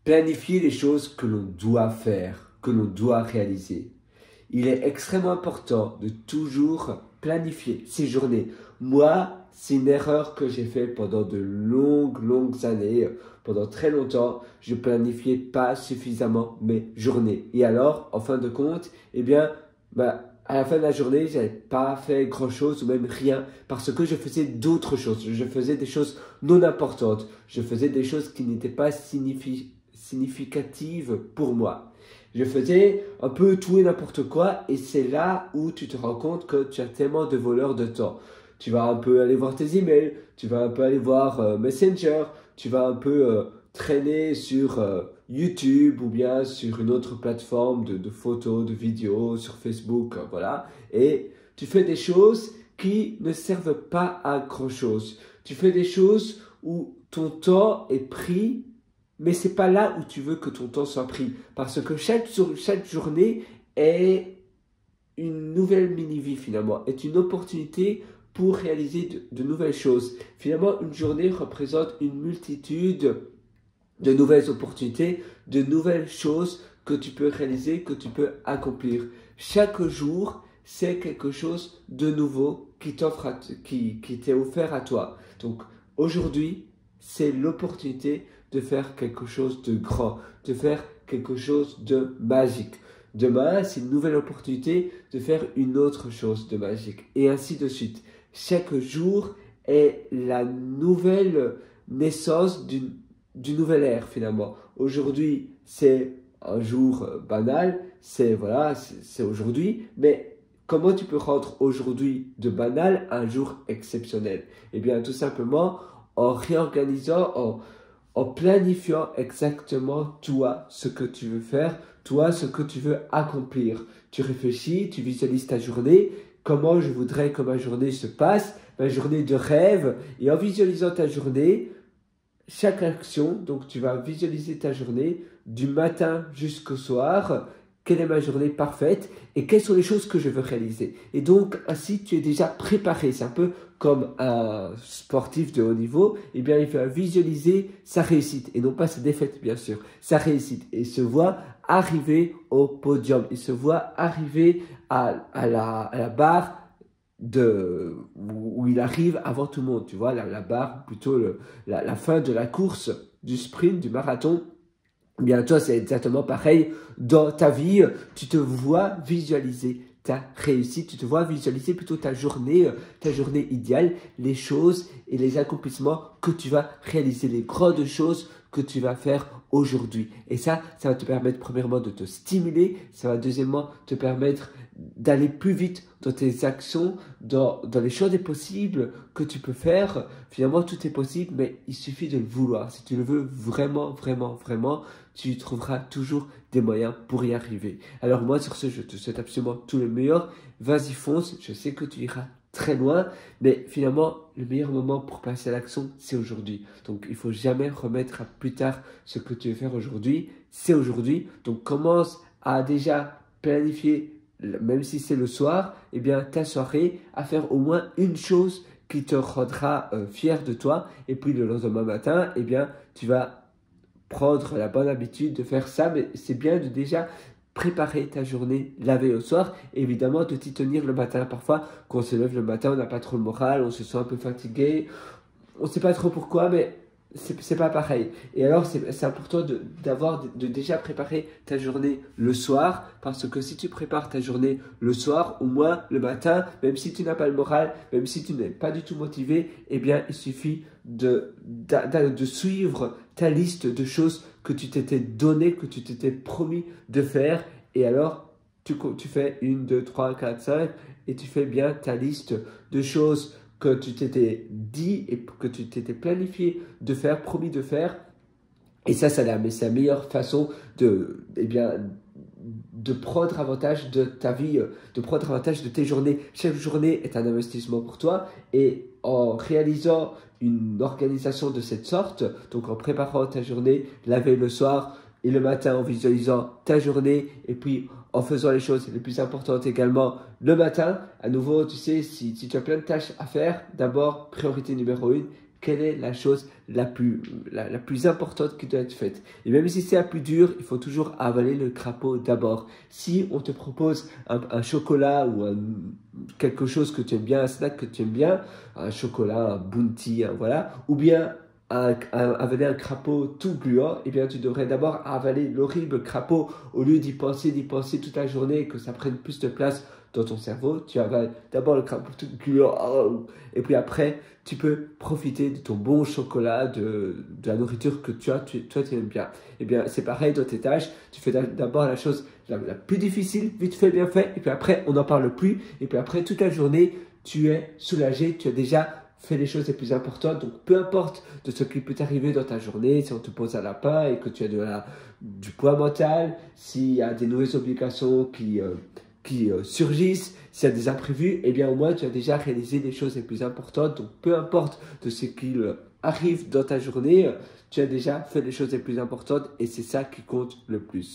Planifier les choses que l'on doit faire, que l'on doit réaliser. Il est extrêmement important de toujours planifier ses journées. Moi, c'est une erreur que j'ai faite pendant de longues années. Pendant très longtemps, je ne planifiais pas suffisamment mes journées. Et alors, en fin de compte, à la fin de la journée, je n'avais pas fait grand-chose ou même rien parce que je faisais d'autres choses. Je faisais des choses non importantes. Je faisais des choses qui n'étaient pas significatives pour moi. Je faisais un peu tout et n'importe quoi et c'est là où tu te rends compte que tu as tellement de voleurs de temps. Tu vas un peu aller voir tes emails, tu vas un peu aller voir Messenger, tu vas un peu traîner sur YouTube ou bien sur une autre plateforme de photos, de vidéos, sur Facebook, voilà. Et tu fais des choses qui ne servent pas à grand-chose. Tu fais des choses où ton temps est pris, mais c'est pas là où tu veux que ton temps soit pris. Parce que chaque journée est une nouvelle mini-vie finalement, est une opportunité pour réaliser de nouvelles choses. Finalement, une journée représente une multitude de nouvelles opportunités, de nouvelles choses que tu peux réaliser, que tu peux accomplir. Chaque jour, c'est quelque chose de nouveau qui t'est offert à toi. Donc aujourd'hui, c'est l'opportunité de faire quelque chose de grand, de faire quelque chose de magique. Demain, c'est une nouvelle opportunité de faire une autre chose de magique. Et ainsi de suite. Chaque jour est la nouvelle naissance d'une nouvelle ère finalement. Aujourd'hui, c'est un jour banal, c'est aujourd'hui, mais comment tu peux rendre aujourd'hui de banal un jour exceptionnel? Eh bien, tout simplement en réorganisant, en planifiant exactement toi ce que tu veux faire, toi ce que tu veux accomplir. Tu réfléchis, tu visualises ta journée, comment je voudrais que ma journée se passe, ma journée de rêve, et en visualisant ta journée, chaque action, donc tu vas visualiser ta journée du matin jusqu'au soir, quelle est ma journée parfaite et quelles sont les choses que je veux réaliser. Et donc ainsi tu es déjà préparé, c'est un peu comme un sportif de haut niveau, eh bien il va visualiser sa réussite et non pas sa défaite bien sûr, sa réussite et se voit arriver au podium, il se voit arriver à la barre où il arrive avant tout le monde, tu vois, la barre, plutôt la fin de la course, du sprint, du marathon. Bien, toi, c'est exactement pareil dans ta vie. Tu te vois visualiser ta réussite, tu te vois visualiser plutôt ta journée idéale, les choses et les accomplissements que tu vas réaliser, les grandes choses que tu vas faire aujourd'hui. Et ça va te permettre premièrement de te stimuler, ça va deuxièmement te permettre d'aller plus vite dans tes actions, dans les choses des possibles que tu peux faire. Finalement, tout est possible, mais il suffit de le vouloir. Si tu le veux vraiment, tu trouveras toujours des moyens pour y arriver. Alors moi, sur ce, je te souhaite absolument tout le meilleur. Vas-y, fonce. Je sais que tu iras très loin, mais finalement, le meilleur moment pour passer à l'action, c'est aujourd'hui. Donc, il faut jamais remettre à plus tard ce que tu veux faire aujourd'hui. C'est aujourd'hui. Donc, commence à déjà planifier, même si c'est le soir, eh bien, ta soirée, à faire au moins une chose qui te rendra fier de toi. Et puis, le lendemain matin, eh bien, tu vas prendre la bonne habitude de faire ça, mais c'est bien de déjà préparer ta journée la veille au soir, et évidemment de t'y tenir le matin. Parfois, quand on se lève le matin, on n'a pas trop le moral, on se sent un peu fatigué, on ne sait pas trop pourquoi, mais c'est pas pareil. Et alors, c'est important de déjà préparer ta journée le soir, parce que si tu prépares ta journée le soir, au moins le matin, même si tu n'as pas le moral, même si tu n'es pas du tout motivé, eh bien, il suffit de suivre ta liste de choses que tu t'étais donné, que tu t'étais promis de faire. Et alors, tu fais 1, 2, 3, 4, 5, et tu fais bien ta liste de choses que tu t'étais dit et que tu t'étais planifié de faire, promis de faire. Et ça, c'est la meilleure façon de prendre avantage de ta vie, de prendre avantage de tes journées. Chaque journée est un investissement pour toi, et en réalisant une organisation de cette sorte, donc en préparant ta journée la veille le soir et le matin en visualisant ta journée, et puis en faisant les choses les plus importantes également le matin, à nouveau, tu sais, si tu as plein de tâches à faire, d'abord, priorité numéro 1, quelle est la chose la plus importante qui doit être faite. Et même si c'est la plus dure, il faut toujours avaler le crapaud d'abord. Si on te propose un chocolat ou quelque chose que tu aimes bien, un snack que tu aimes bien, un chocolat, un bounty, voilà, ou bien avaler un crapaud tout gluant, eh bien tu devrais d'abord avaler l'horrible crapaud au lieu d'y penser toute la journée et que ça prenne plus de place dans ton cerveau. Tu avales d'abord le crapaud tout gluant et puis après tu peux profiter de ton bon chocolat, de la nourriture que toi tu aimes bien. Eh bien c'est pareil dans tes tâches, tu fais d'abord la chose la plus difficile, vite fait, bien fait, et puis après on n'en parle plus, et puis après toute la journée tu es soulagé, tu as déjà fais les choses les plus importantes. Donc, peu importe de ce qui peut t'arriver dans ta journée, si on te pose un lapin et que tu as du poids mental, s'il y a des nouvelles obligations qui surgissent, s'il y a des imprévus, eh bien au moins tu as déjà réalisé les choses les plus importantes. Donc, peu importe de ce qu'il arrive dans ta journée, tu as déjà fait les choses les plus importantes et c'est ça qui compte le plus.